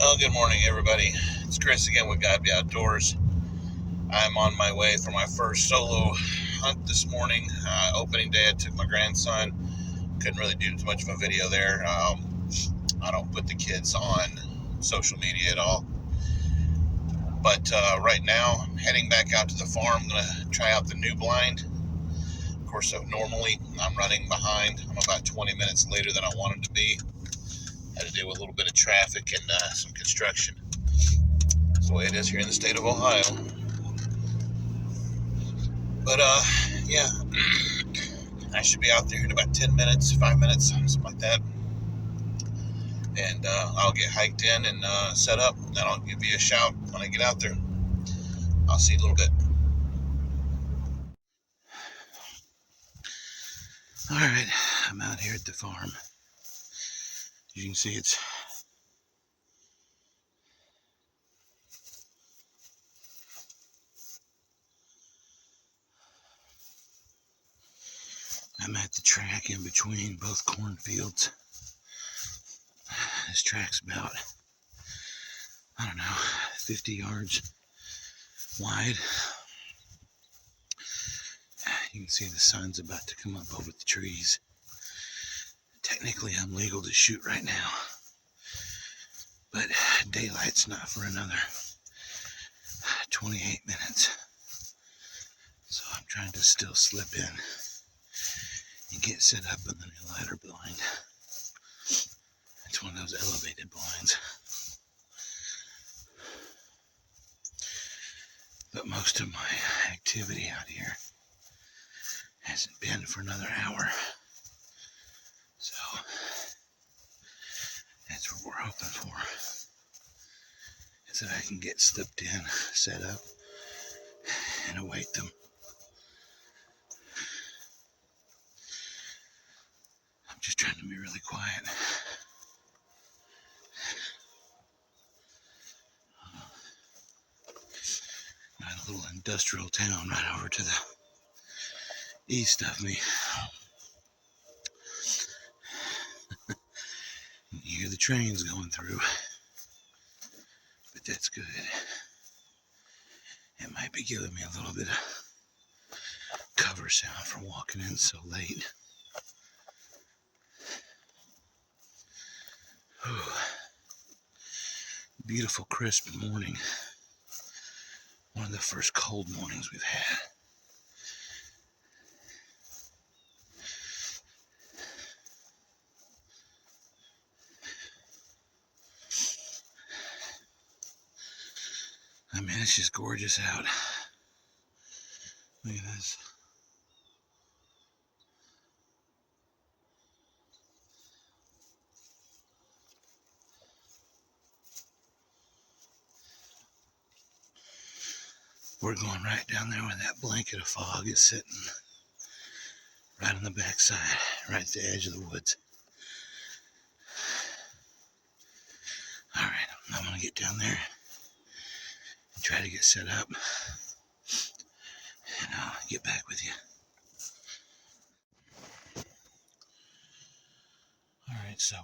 Well, good morning, everybody. It's Chris again with God Be Outdoors. I'm on my way for my first solo hunt this morning. Opening day, I took my grandson. Couldn't really do too much of a video there. I don't put the kids on social media at all. But right now, I'm heading back out to the farm. I'm going to try out the new blind. Of course, normally I'm running behind. I'm about 20 minutes later than I wanted to be. Had to deal with a little bit of traffic and some construction. That's the way it is here in the state of Ohio. But yeah, I should be out there in about 10 minutes, 5 minutes, something like that. And I'll get hiked in and set up. Then I'll give you a shout when I get out there. I'll see you in a little bit. All right, I'm out here at the farm. As you can see, I'm at the track in between both cornfields. This track's about, 50 yards wide. You can see the sun's about to come up over the trees. Technically, I'm legal to shoot right now, but daylight's not for another 28 minutes. So I'm trying to still slip in and get set up in the new ladder blind. It's one of those elevated blinds. But most of my activity out here hasn't been for another hour. So that's what we're hoping for. Is that I can get slipped in, set up, and await them. I'm just trying to be really quiet. Got a little industrial town right over to the east of me. You hear the trains going through, but that's good. It might be giving me a little bit of cover sound for walking in so late. Whew. Beautiful, crisp morning. One of the first cold mornings we've had. I mean, it's just gorgeous out. Look at this. We're going right down there where that blanket of fog is sitting. Right on the backside, right at the edge of the woods. Alright, I'm going to get down there and try to get set up. And I'll get back with you. Alright, so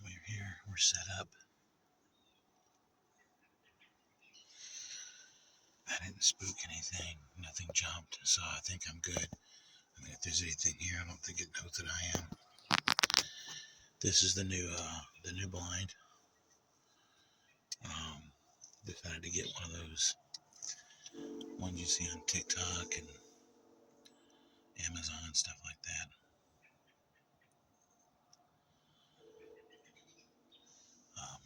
we're here, we're set up. I didn't spook anything, nothing jumped, so I think I'm good. I mean, if there's anything here, I don't think it knows that I am. This is the new blind. Decided to get one of those ones you see on TikTok and Amazon and stuff like that.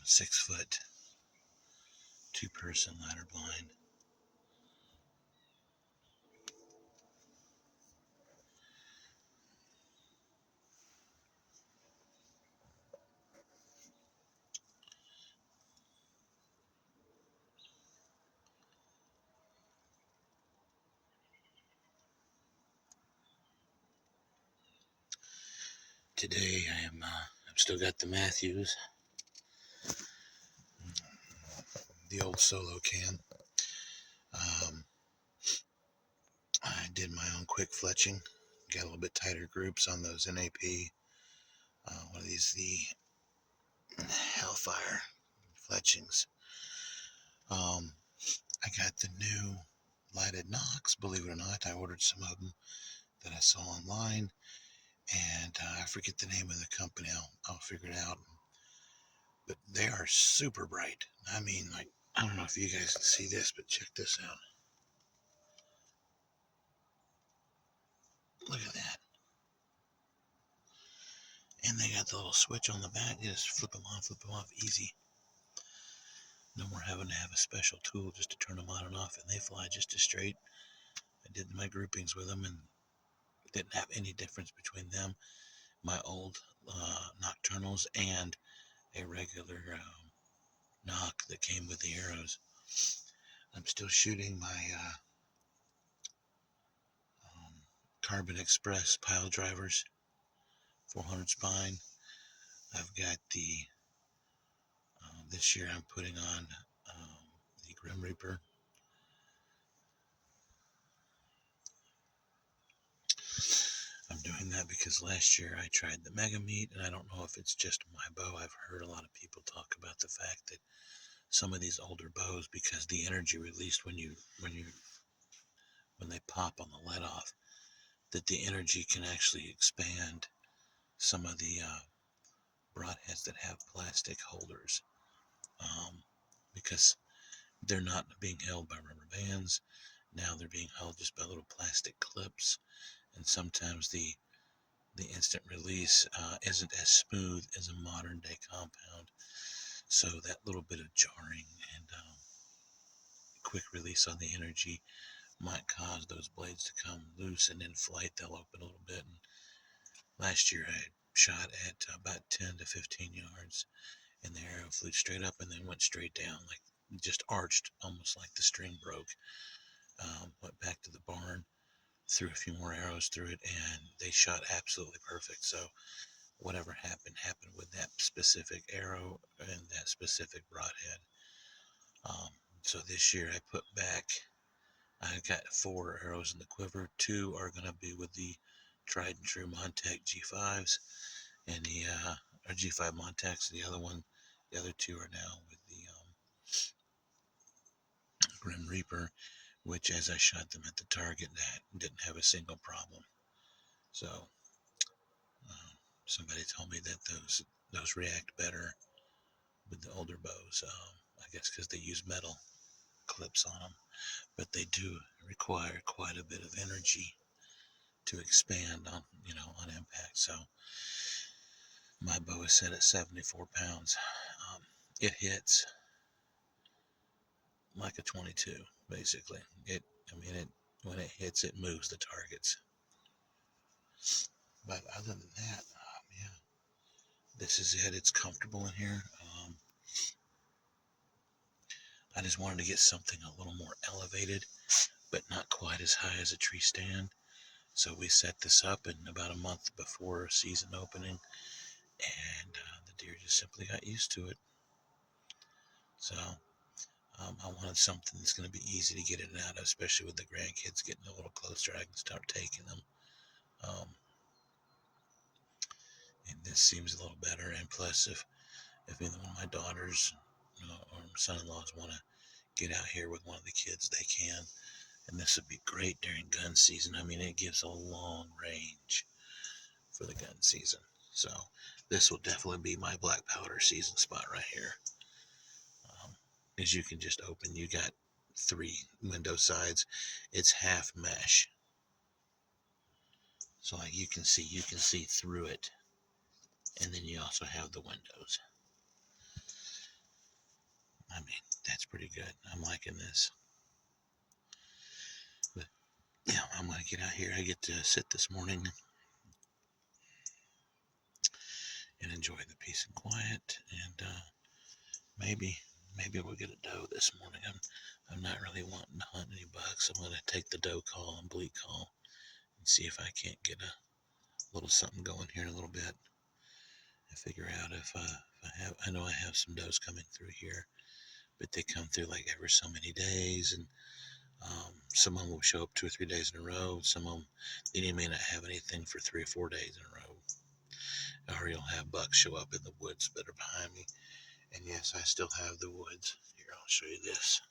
6-foot, 2-person ladder blind. Today I've still got the Mathews, the old solo cam. I did my own quick fletching. Got a little bit tighter groups on those NAP. One of these, the Hellfire fletchings. I got the new lighted knocks. Believe it or not, I ordered some of them that I saw online, and I forget the name of the company. I'll figure it out. But they are super bright. I mean, like, I don't know if you guys can see this, but check this out. Look at that. And they got the little switch on the back. You just flip them off easy. No more having to have a special tool just to turn them on and off, and they fly just as straight. I did my groupings with them and didn't have any difference between them, my old nocturnals, and a regular knock that came with the arrows. I'm still shooting my Carbon Express pile drivers, 400 spine. I've got the this year I'm putting on the Grim Reaper. I'm doing that because last year I tried the Mega Meat, and I don't know if it's just my bow. I've heard a lot of people talk about the fact that some of these older bows, because the energy released when they pop on the let off, that the energy can actually expand some of the broadheads that have plastic holders, because they're not being held by rubber bands. Now they're being held just by little plastic clips, and sometimes the instant release isn't as smooth as a modern day compound. So that little bit of jarring and quick release on the energy might cause those blades to come loose, and in flight they'll open a little bit. And last year I shot at about 10 to 15 yards, and the arrow flew straight up and then went straight down, like just arched, almost like the string broke. Went back to the barn, threw a few more arrows through it, and they shot absolutely perfect. So whatever happened with that specific arrow and that specific broadhead. So this year I got 4 arrows in the quiver. 2 are going to be with the tried and true Montech G5s and the or G5 Montecs. The other 2 are now with the Grim Reaper, which as I shot them at the target, that didn't have a single problem. So somebody told me that those react better with the older bows. I guess because they use metal clips on them, but they do require quite a bit of energy to expand on impact. So my bow is set at 74 pounds. It hits like a 22, basically. When it hits, it moves the targets. But other than that, yeah, this is it. It's comfortable in here. I just wanted to get something a little more elevated, but not quite as high as a tree stand. So we set this up in about a month before season opening, and the deer just simply got used to it. So I wanted something that's going to be easy to get in and out of, especially with the grandkids getting a little closer. I can start taking them. And this seems a little better. And plus, if either one of my daughters or son-in-laws want to get out here with one of the kids, they can. And this would be great during gun season. I mean, it gives a long range for the gun season. So this will definitely be my black powder season spot right here. As you can just open, you got 3 window sides. It's half mesh. So like you can see through it. And then you also have the windows. I mean, that's pretty good. I'm liking this. But yeah, I'm going to get out here. I get to sit this morning and enjoy the peace and quiet. And maybe we'll get a doe this morning. I'm not really wanting to hunt any bucks. I'm going to take the doe call and bleat call and see if I can't get a little something going here in a little bit. And figure out if I know I have some does coming through here, but they come through like every so many days, and some of them will show up 2 or 3 days in a row. Some of them, then you may not have anything for 3 or 4 days in a row. Or you'll have bucks show up in the woods that are behind me, And yes, I still have the woods. Here, I'll show you this.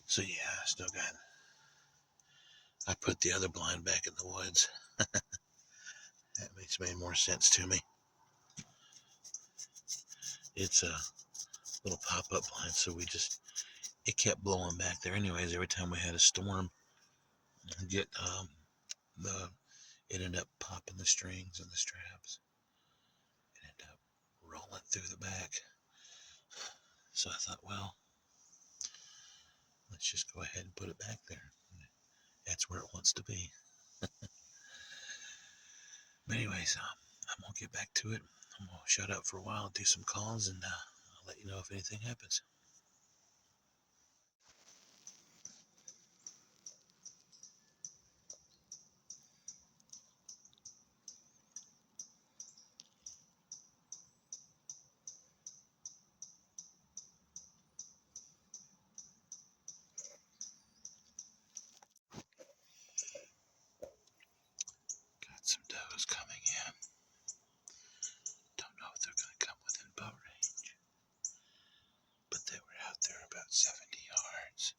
So yeah, I still got, I put the other blind back in the woods. That makes more sense to me. It's a little pop-up blind, so it kept blowing back there anyways. Every time we had a storm, it ended up popping the strings and the straps. It ended up rolling through the back. So I thought, well, let's just go ahead and put it back there. That's where it wants to be. But anyways, I'm going to get back to it. I'm going to shut up for a while, do some calls, and I'll let you know if anything happens. Got some does coming in. Don't know if they're going to come within bow range, but they were out there about 70 yards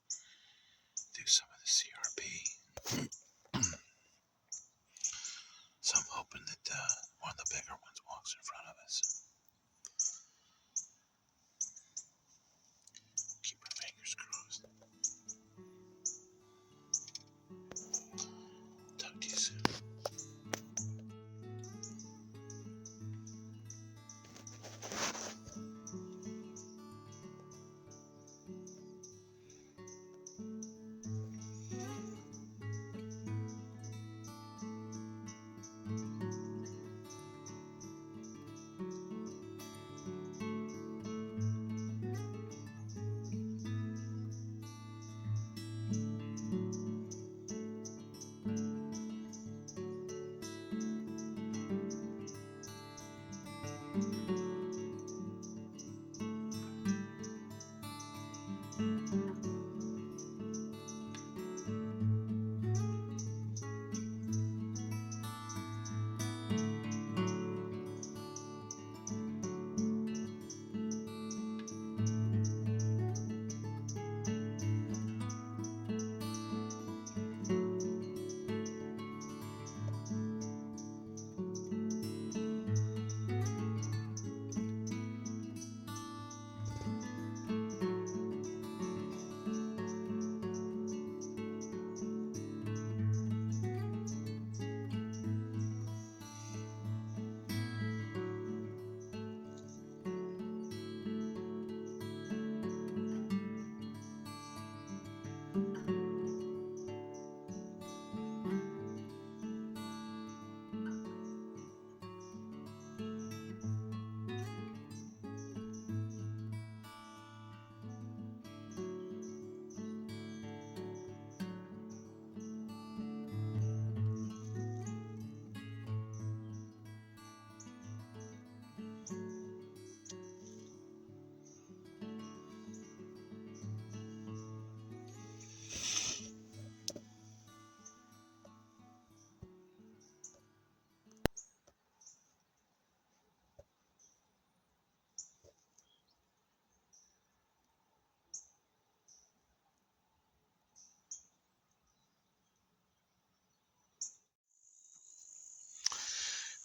through some of the CRP. So I'm hoping that one of the bigger ones walks in front of us. Keep our fingers crossed. Talk to you soon.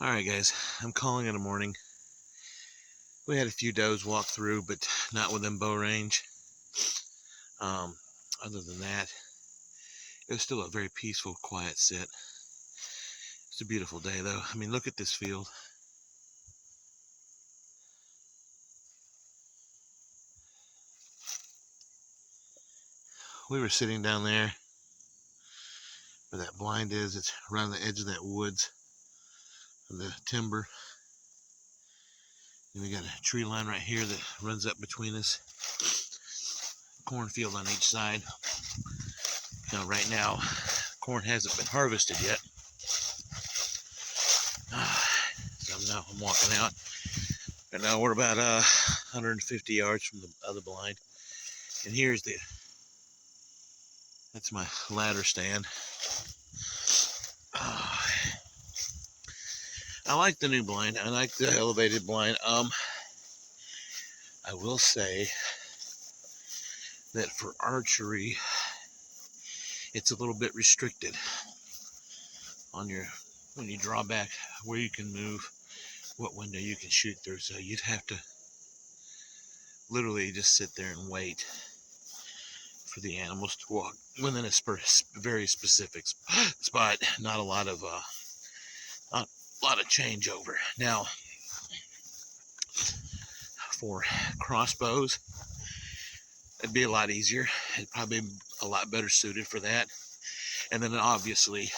Alright guys, I'm calling it a morning. We had a few does walk through, but not within bow range. Other than that, it was still a very peaceful, quiet sit. It's a beautiful day though. I mean, look at this field. We were sitting down there where that blind is. It's around the edge of that woods, of the timber. And we got a tree line right here that runs up between us. Cornfield on each side. Now, right now, corn hasn't been harvested yet. So now I'm walking out. And now we're about 150 yards from the other blind. And here's that's my ladder stand. I like the new blind. I like the elevated blind. I will say that for archery, it's a little bit restricted on your, when you draw back, where you can move, what window you can shoot through. So you'd have to literally just sit there and wait for the animals to walk within a very specific spot. Not a lot of changeover. Now, for crossbows, it'd be a lot easier. It'd probably be a lot better suited for that. And then obviously,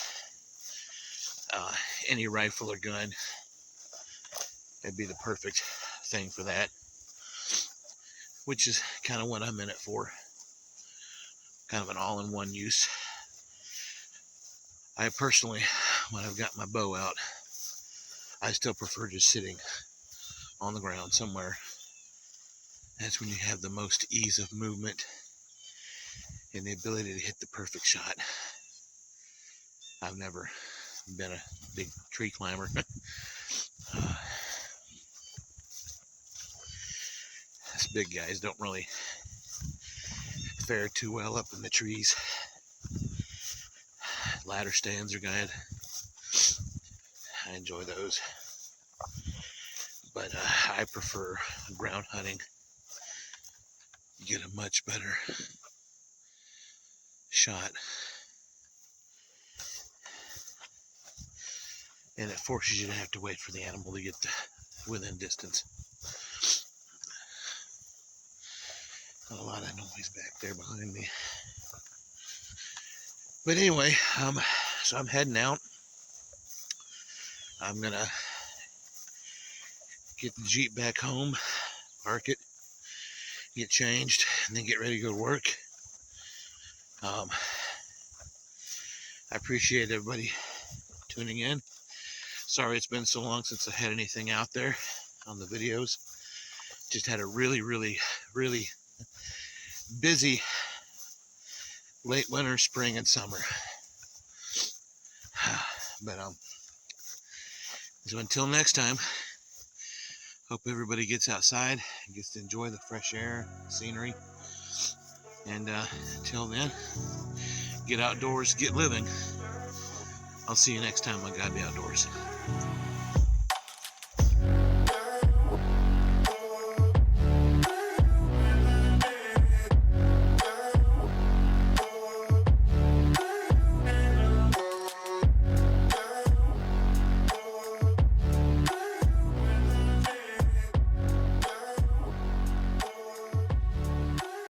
any rifle or gun, it'd be the perfect thing for that, which is kind of what I'm in it for. Kind of an all-in-one use. I personally, when I've got my bow out, I still prefer just sitting on the ground somewhere. That's when you have the most ease of movement and the ability to hit the perfect shot. I've never been a big tree climber. Us big guys don't really fare too well up in the trees. Ladder stands are good. I enjoy those. But I prefer ground hunting. You get a much better shot. And it forces you to have to wait for the animal to get within distance. Got a lot of noise back there behind me. But anyway, so I'm heading out. I'm gonna get the Jeep back home, park it, get changed, and then get ready to go to work. I appreciate everybody tuning in. Sorry it's been so long since I had anything out there on the videos. Just had a really busy late winter, spring, and summer. But so until next time, hope everybody gets outside and gets to enjoy the fresh air, scenery. And until then, get outdoors, get living. I'll see you next time on God Be Outdoors.